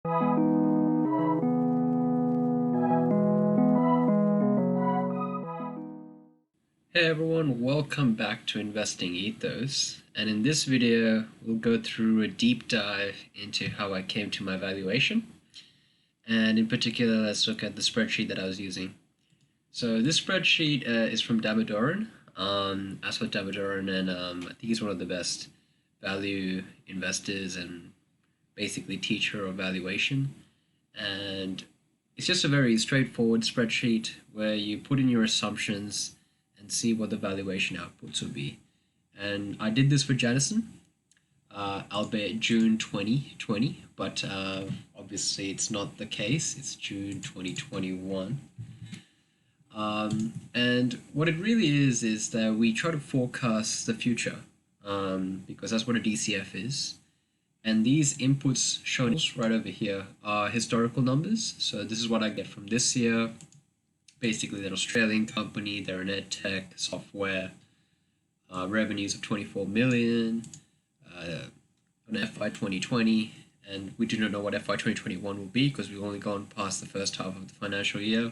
Hey everyone, welcome back to Investing Ethos, and in this video we'll go through a deep dive into how I came to my valuation, and in particular let's look at the spreadsheet that I was using. So this spreadsheet is from Damodaran, Aswad Damodaran, and I think he's one of the best value investors and basically teacher of valuation, and it's just a very straightforward spreadsheet where you put in your assumptions and see what the valuation outputs will be. And I did this for Janison, albeit June 2020, but obviously it's not the case, it's June 2021. And what it really is that we try to forecast the future, because that's what a DCF is. And these inputs shown right over here are historical numbers. So this is what I get from this year. Basically, they're an Australian company, they're an Edtech software, revenues of 24 million on FY 2020, and we do not know what FY 2021 will be because we've only gone past the first half of the financial year.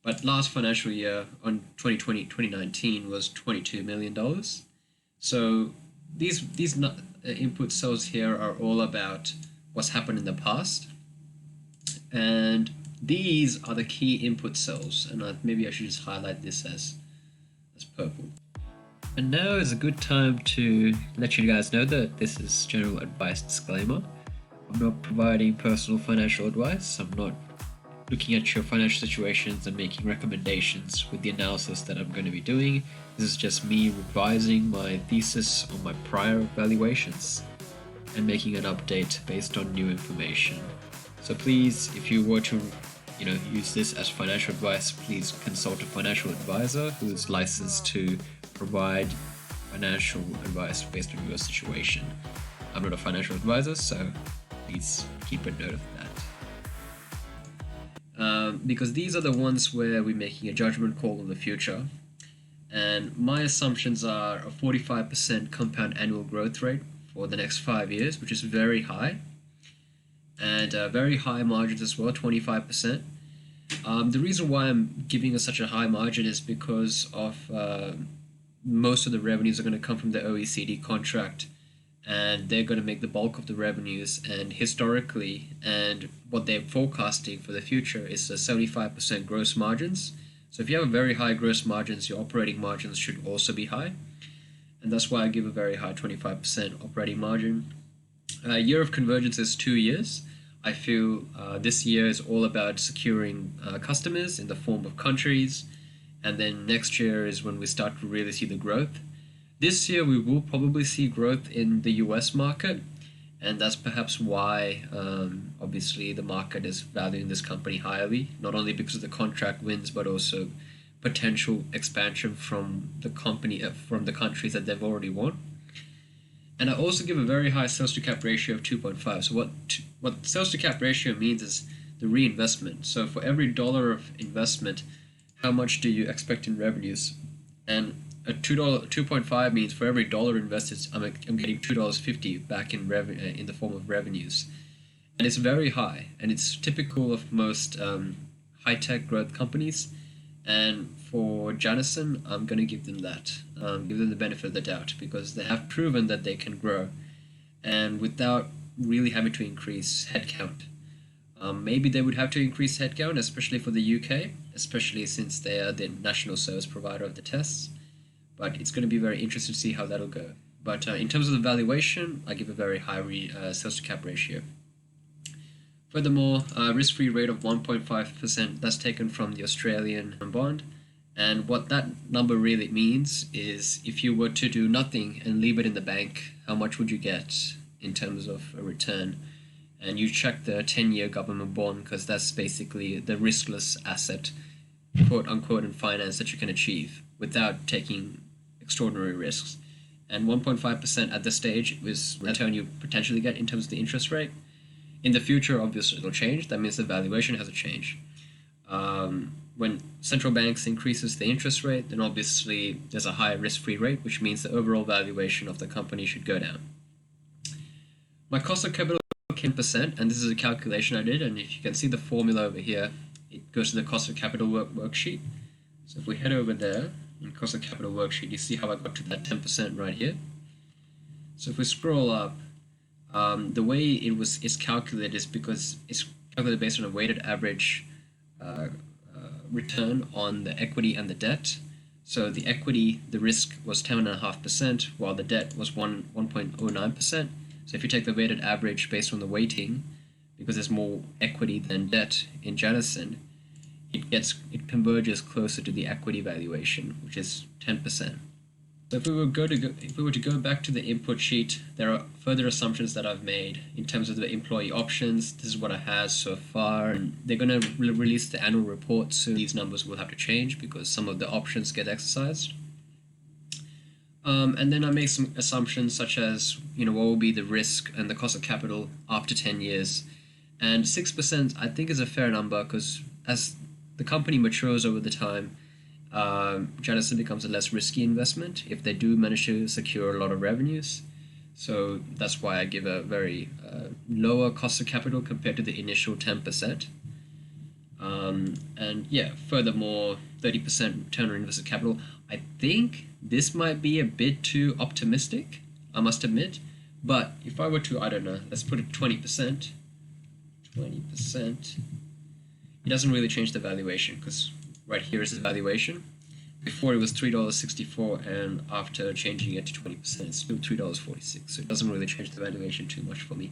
But last financial year, on 2019, was $22 million. So these input cells here are all about what's happened in the past, and these are the key input cells, and maybe I should just highlight this as purple. And now is a good time to let you guys know that this is general advice disclaimer. I'm not providing personal financial advice. I'm not looking at your financial situations and making recommendations with the analysis that I'm going to be doing. This is just me revising my thesis on my prior valuations and making an update based on new information. So please, if you were to use this as financial advice, please consult a financial advisor who is licensed to provide financial advice based on your situation. I'm not a financial advisor, so please keep a note of that. Because these are the ones where we're making a judgment call on the future. And my assumptions are a 45% compound annual growth rate for the next 5 years, which is very high. And very high margins as well, 25%. The reason why I'm giving us such a high margin is because of most of the revenues are going to come from the OECD contract, and they're going to make the bulk of the revenues. And historically, and what they're forecasting for the future is 75% gross margins. So if you have a very high gross margins, your operating margins should also be high. And that's why I give a very high 25% operating margin. Year of convergence is 2 years. I feel this year is all about securing customers in the form of countries, and then next year is when we start to really see the growth. This year we will probably see growth in the US market, and that's perhaps why obviously the market is valuing this company highly, not only because of the contract wins, but also potential expansion from the company from the countries that they've already won. And I also give a very high sales to cap ratio of 2.5. So what sales to cap ratio means is the reinvestment. So for every dollar of investment, how much do you expect in revenues? And a $2.5 means for every dollar invested, I'm getting $2.50 back in the form of revenues. And it's very high, and it's typical of most high-tech growth companies. And for Janison, I'm going to give them that, give them the benefit of the doubt, because they have proven that they can grow, and without really having to increase headcount. Maybe they would have to increase headcount, especially for the UK, especially since they are the national service provider of the tests. But it's going to be very interesting to see how that'll go. But in terms of the valuation, I give a very high sales to cap ratio. Furthermore, risk-free rate of 1.5%, that's taken from the Australian bond. And what that number really means is if you were to do nothing and leave it in the bank, how much would you get in terms of a return? And you check the 10-year government bond, because that's basically the riskless asset, quote unquote, in finance that you can achieve without taking extraordinary risks. And 1.5% at this stage is the return you potentially get in terms of the interest rate. In the future, obviously, it'll change. That means the valuation has to change. When central banks increases the interest rate, then obviously there's a higher risk-free rate, which means the overall valuation of the company should go down. My cost of capital 10%, and this is a calculation I did, and if you can see the formula over here, it goes to the cost of capital worksheet. So if we head over there in cost of capital worksheet, you see how I got to that 10% right here. So if we scroll up, the way it's calculated is because it's calculated based on a weighted average return on the equity and the debt. So the equity, the risk was 10.5%, while the debt was 1.09%. So if you take the weighted average based on the weighting, because there's more equity than debt in Janison, it converges closer to the equity valuation, which is 10%. So if we were to go back to the input sheet, there are further assumptions that I've made in terms of the employee options. This is what I have so far, and they're going to release the annual report, so these numbers will have to change because some of the options get exercised. And then I make some assumptions such as, what will be the risk and the cost of capital after 10 years. And 6% I think is a fair number because as the company matures over the time, Janison becomes a less risky investment if they do manage to secure a lot of revenues. So that's why I give a very lower cost of capital compared to the initial 10%. And yeah, furthermore, 30% return on invested capital. I think this might be a bit too optimistic, I must admit. But if I were to, I don't know, let's put it 20%. 20%. It doesn't really change the valuation because right here is the valuation. Before it was $3.64, and after changing it to 20%, it's still $3.46. So it doesn't really change the valuation too much for me.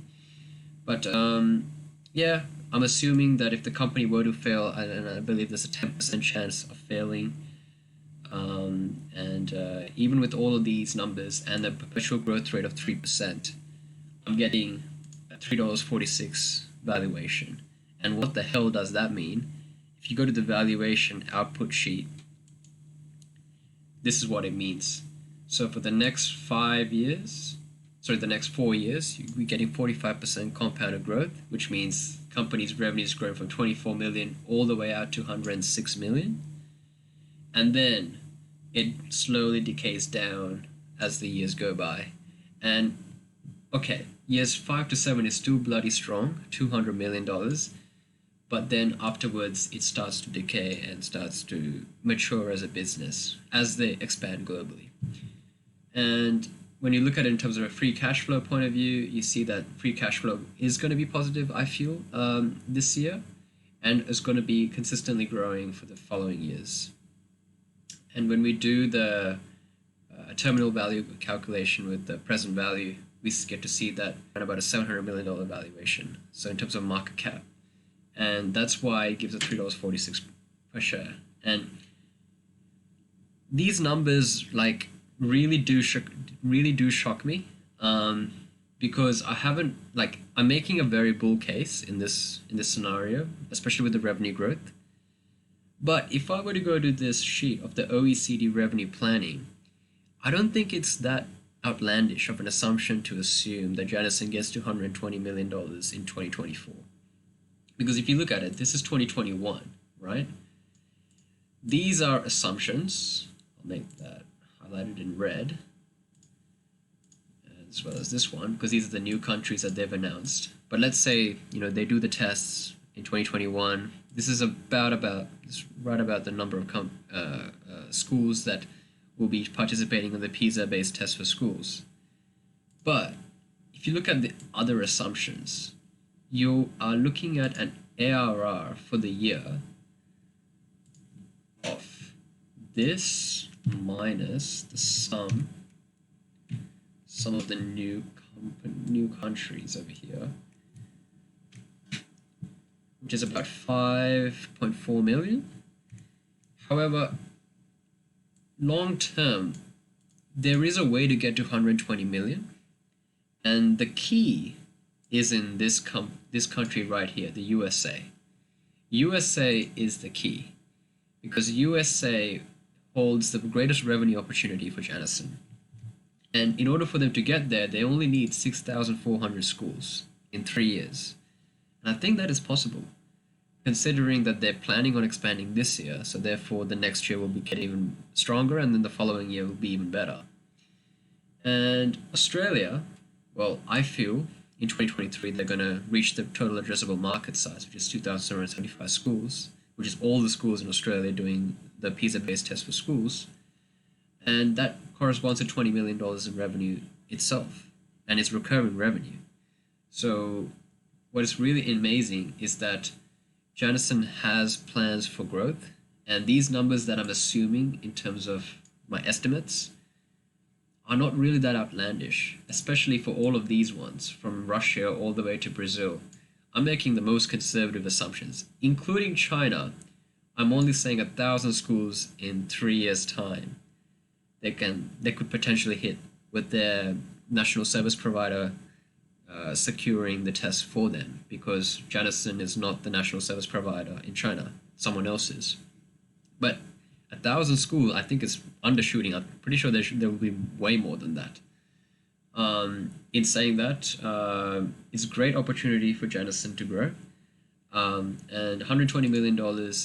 But yeah, I'm assuming that if the company were to fail, and I believe there's a 10% chance of failing, and even with all of these numbers and the perpetual growth rate of 3%, I'm getting a $3.46 valuation. And what the hell does that mean? If you go to the valuation output sheet, this is what it means. So for the next 4 years, we're getting 45% compounded growth, which means companies' revenues growing from 24 million all the way out to 106 million. And then it slowly decays down as the years go by. And okay, years 5 to 7 is still bloody strong, $200 million. But then afterwards, it starts to decay and starts to mature as a business as they expand globally. And when you look at it in terms of a free cash flow point of view, you see that free cash flow is going to be positive, I feel, this year, and is going to be consistently growing for the following years. And when we do the terminal value calculation with the present value, we get to see that at about a $700 million valuation. So in terms of market cap. And that's why it gives a $3.46 per share. And these numbers really do shock me, because I'm making a very bull case in this scenario, especially with the revenue growth. But if I were to go to this sheet of the OECD revenue planning, I don't think it's that outlandish of an assumption to assume that Janison gets to $120 million in 2024. Because if you look at it, this is 2021, right? These are assumptions. I'll make that highlighted in red, as well as this one, because these are the new countries that they've announced. But let's say, they do the tests in 2021. This is right about the number of schools that will be participating in the PISA-based test for schools. But if you look at the other assumptions, you are looking at an ARR for the year of this minus the sum of the new countries over here, which is about 5.4 million. However, long term, there is a way to get to 120 million, and the key is in this country right here, the USA. USA is the key because USA holds the greatest revenue opportunity for Janison. And in order for them to get there, they only need 6,400 schools in 3 years. And I think that is possible, considering that they're planning on expanding this year, so therefore the next year will be getting even stronger, and then the following year will be even better. And Australia, well, I feel in 2023 they're going to reach the total addressable market size, which is 2,775 schools, which is all the schools in Australia doing the PISA-based test for schools. And that corresponds to $20 million in revenue itself, and it's recurring revenue. So what is really amazing is that Janison has plans for growth, and these numbers that I'm assuming in terms of my estimates are not really that outlandish, especially for all of these ones, from Russia all the way to Brazil. I'm making the most conservative assumptions, including China. I'm only saying 1,000 schools in 3 years' time. They could potentially hit with their national service provider securing the test for them, because Janison is not the national service provider in China, someone else is. But 1,000 schools, I think, is undershooting. I'm pretty sure there will be way more than that. In saying that, it's a great opportunity for Janison to grow, and $120 million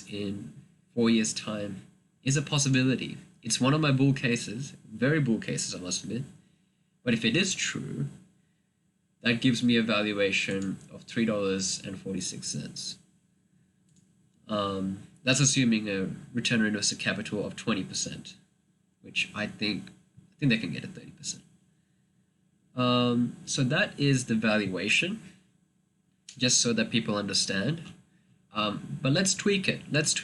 in 4 years' time is a possibility. It's one of my bull cases, very bull cases, I must admit. But if it is true, that gives me a valuation of $3.46. That's assuming a return on invested capital of 20%, which I think they can get at 30%. So that is the valuation, just so that people understand. But let's tweak it. Let's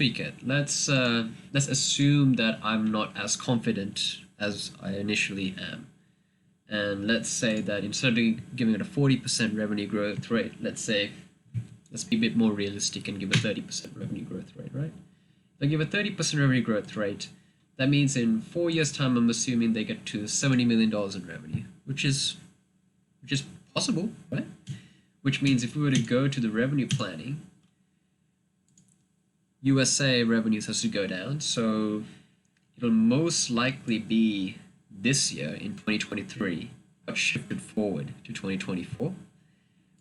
assume that I'm not as confident as I initially am. And let's say that instead of giving it a 40% revenue growth rate, let's be a bit more realistic and give a 30% revenue growth rate, right? If I give a 30% revenue growth rate, that means in 4 years' time, I'm assuming they get to $70 million in revenue, which is possible, right? Which means if we were to go to the revenue planning, USA revenues has to go down, so it'll most likely be this year in 2023, but shifted forward to 2024,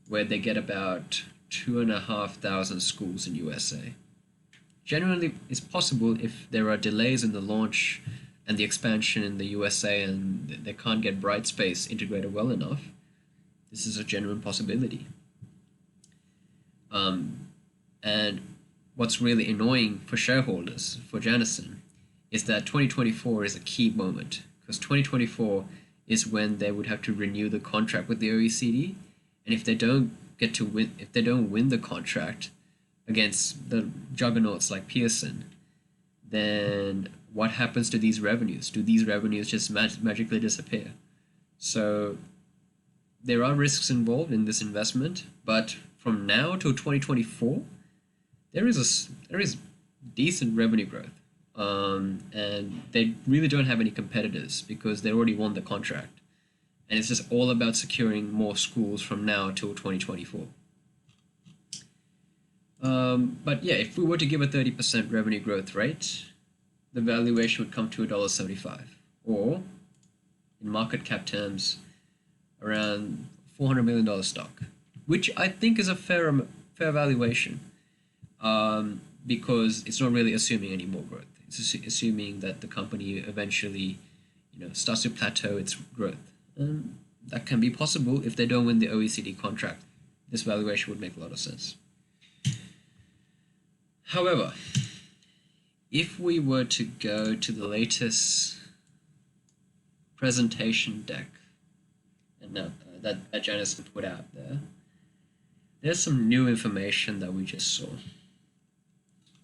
where they get about 2,500 schools in USA. Generally, it's possible if there are delays in the launch and the expansion in the USA and they can't get Brightspace integrated well enough. This is a genuine possibility. And what's really annoying for shareholders, for Janison, is that 2024 is a key moment, because 2024 is when they would have to renew the contract with the OECD, and if they don't win the contract against the juggernauts like Pearson, then what happens to these revenues? Do these revenues just magically disappear? So there are risks involved in this investment, but from now till 2024, there is decent revenue growth. And they really don't have any competitors because they already won the contract. And it's just all about securing more schools from now till 2024. But yeah, if we were to give a 30% revenue growth rate, the valuation would come to $1.75, or in market cap terms, around $400 million stock, which I think is a fair valuation, because it's not really assuming any more growth. It's assuming that the company eventually, starts to plateau its growth. And that can be possible if they don't win the OECD contract. This valuation would make a lot of sense. However, if we were to go to the latest presentation deck and now that Janison put out there, there's some new information that we just saw.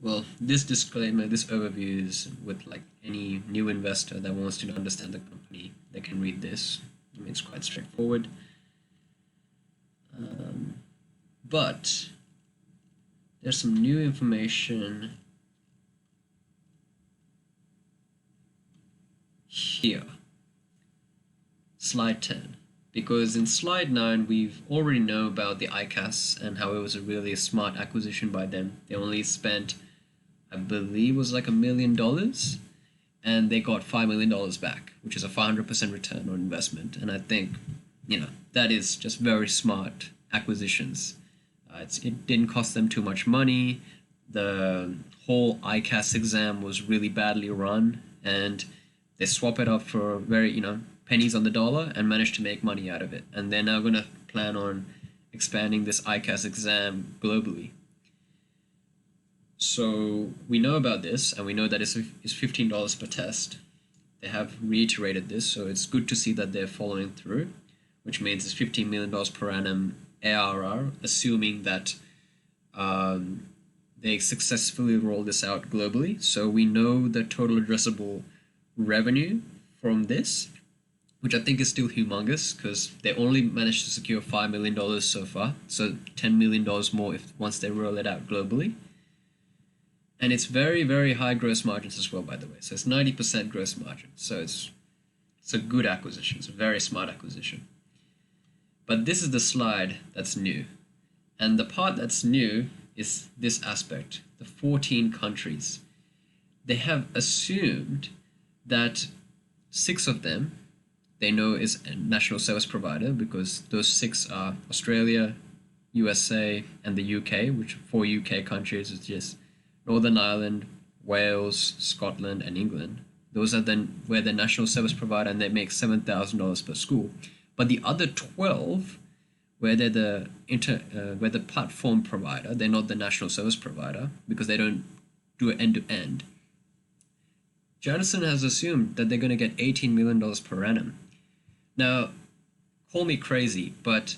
Well, this disclaimer, this overview is with like any new investor that wants to understand the company, they can read this. I mean, it's quite straightforward. But there's some new information here. Slide 10. Because in slide 9, we've already know about the ICAS and how it was a really smart acquisition by them. They only spent, I believe it was like $1 million, and they got $5 million back, which is a 500% return on investment. And I think, that is just very smart acquisitions. It didn't cost them too much money. The whole ICAS exam was really badly run, and they swap it up for very, pennies on the dollar and managed to make money out of it. And they're now going to plan on expanding this ICAS exam globally. So we know about this, and we know that it's $15 per test. They have reiterated this, so it's good to see that they're following through, which means it's $15 million per annum ARR, assuming that they successfully roll this out globally. So we know the total addressable revenue from this, which I think is still humongous because they only managed to secure $5 million so far. So $10 million more once they roll it out globally. And it's very, very high gross margins as well, by the way. So it's 90% gross margin. So it's a good acquisition. It's a very smart acquisition. But this is the slide that's new. And the part that's new is this aspect, the 14 countries. They have assumed that 6 of them they know is a national service provider, because those 6 are Australia, USA, and the UK, which 4 UK countries is just Northern Ireland, Wales, Scotland, and England. Those are then where the national service provider, and they make $7,000 per school. But the other 12, where they're the platform provider, they're not the national service provider because they don't do it end to end. Janison has assumed that they're going to get $18 million per annum. Now, call me crazy, but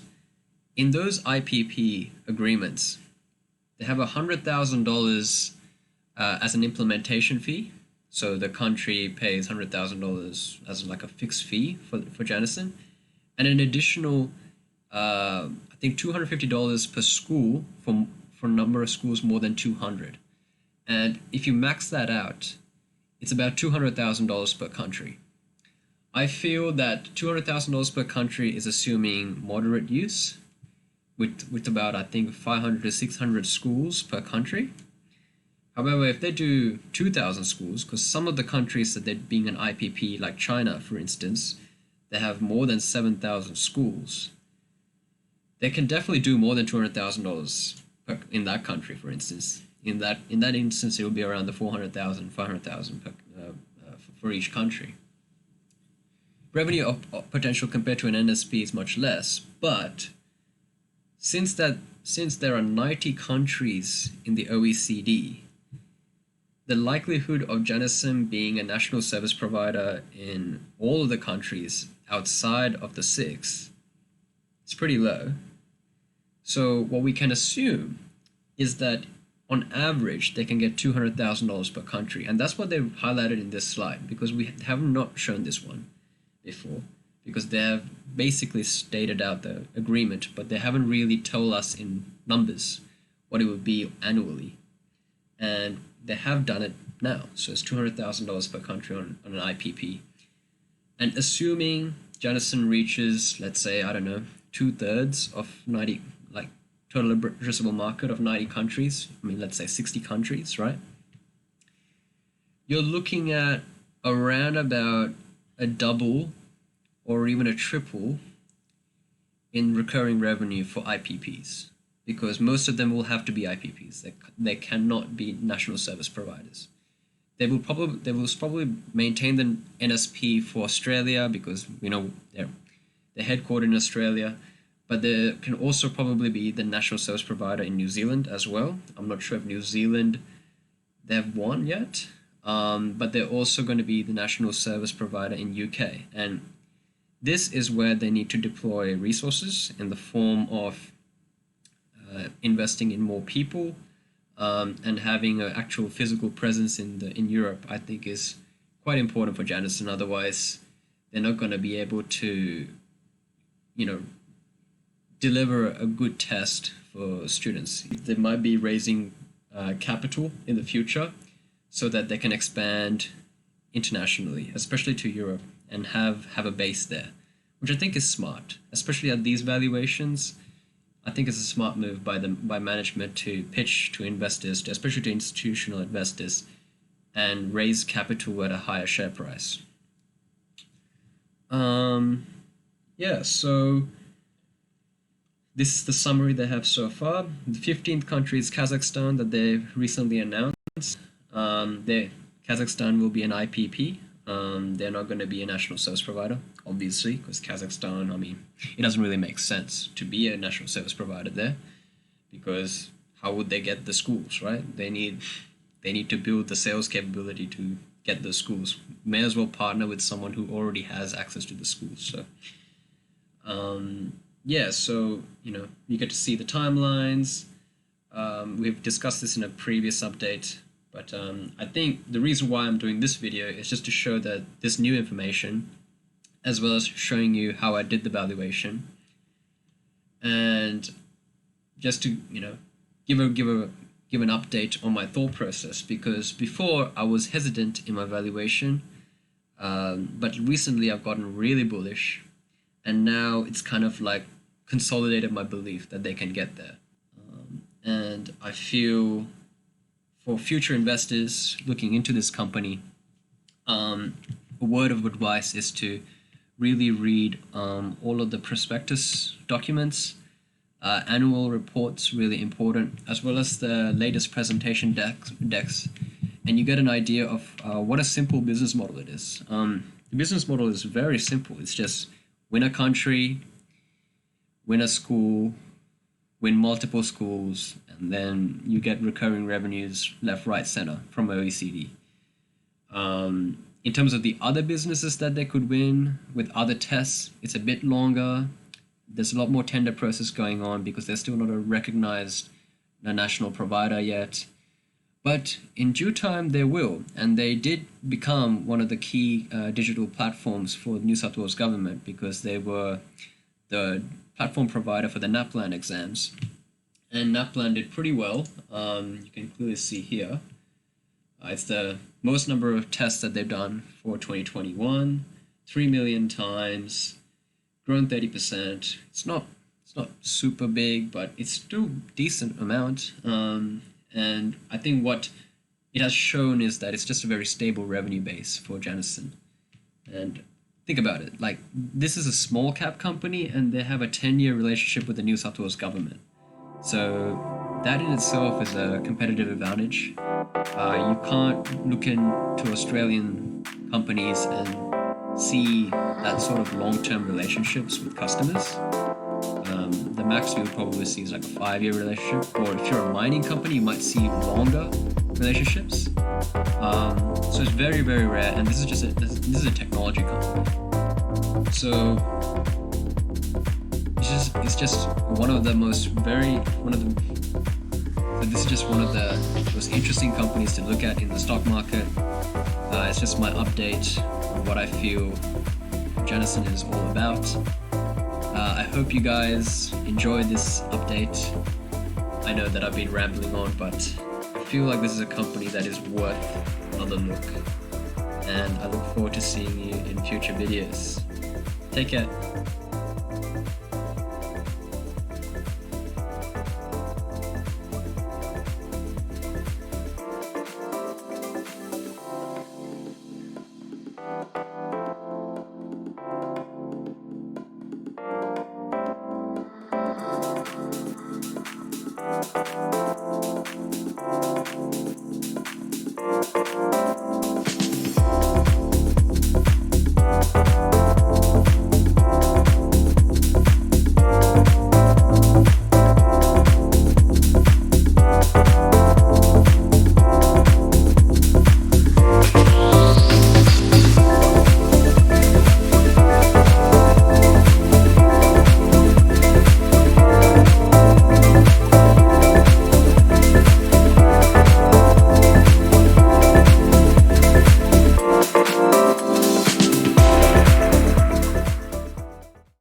in those IPP agreements, they have $100,000 as an implementation fee. So the country pays $100,000 as like a fixed fee for Janison, and an additional, I think $250 per school for a number of schools more than 200. And if you max that out, it's about $200,000 per country. I feel that $200,000 per country is assuming moderate use, with about, I think, 500 to 600 schools per country. However, if they do 2,000 schools, because some of the countries that they're being an IPP, like China, for instance, they have more than 7,000 schools. They can definitely do more than $200,000 in that country, for instance. In that instance, it will be around the 400,000, 500,000 for each country. Revenue potential compared to an NSP is much less, but since there are 90 countries in the OECD, the likelihood of Janison being a national service provider in all of the countries outside of the 6 is pretty low. So what we can assume is that on average they can get $200,000 per country, and that's what they've highlighted in this slide, because we have not shown this one before, because they have basically stated out the agreement, but they haven't really told us in numbers what it would be annually. And they have done it now, so it's $200,000 per country on an IPP. And assuming Janison reaches, let's say, I don't know, 2/3 of 90, like total addressable market of 90 countries, I mean, let's say 60 countries, right? You're looking at around about a double or even a triple in recurring revenue for IPPs, because most of them will have to be IPPs. They cannot be national service providers. They will probably maintain the NSP for Australia, because they're headquartered in Australia, but there can also probably be the national service provider in New Zealand as well. I'm not sure if New Zealand they've won yet, but they're also going to be the national service provider in UK, and this is where they need to deploy resources in the form of investing in more people, and having an actual physical presence in Europe. I think is quite important for Janison. Otherwise, they're not going to be able to, deliver a good test for students. They might be raising capital in the future so that they can expand internationally, especially to Europe, and have a base there, which I think is smart, especially at these valuations. I think it's a smart move by management to pitch to investors, especially to institutional investors, and raise capital at a higher share price. So this is the summary they have so far. The 15th country is Kazakhstan, that they've recently announced. Kazakhstan will be an IPP. They're not going to be a national service provider. obviously, because Kazakhstan, I mean, it doesn't really make sense to be a national service provider there, because how would they get the schools, right? They need to build the sales capability to get the schools. May as well partner with someone who already has access to the schools. So yeah, so you get to see the timelines. We've discussed this in a previous update, but I think the reason why I'm doing this video is just to show that this new information, as well as showing you how I did the valuation, and just to give an update on my thought process, because before I was hesitant in my valuation, but recently I've gotten really bullish, and now it's kind of like consolidated my belief that they can get there. And I feel for future investors looking into this company, a word of advice is to really read all of the prospectus documents, annual reports, really important, as well as the latest presentation decks, and you get an idea of what a simple business model it is. The business model is very simple. It's just win a country, win a school, win multiple schools, and then you get recurring revenues left, right, center from OECD. In terms of the other businesses that they could win with other tests, it's a bit longer. There's a lot more tender process going on because they're still not a recognized national provider yet. But in due time, they will. And they did become one of the key digital platforms for the New South Wales government, because they were the platform provider for the NAPLAN exams. And NAPLAN did pretty well. You can clearly see here. It's the most number of tests that they've done for 2021, 3 million times, grown 30%. It's not super big, but it's still decent amount. And I think what it has shown is that it's just a very stable revenue base for Janison. And think about it, like, this is a small cap company and they have a 10-year relationship with the New South Wales government. So that in itself is a competitive advantage. You can't look into Australian companies and see that sort of long-term relationships with customers. The max you would probably see is like a 5-year relationship, or if you're a mining company, you might see longer relationships. So it's very, very rare, and this is a technology company. So it's just one of the most interesting companies to look at in the stock market. It's just my update on what I feel Janison is all about. I hope you guys enjoyed this update. I know that I've been rambling on, but I feel like this is a company that is worth another look. And I look forward to seeing you in future videos. Take care.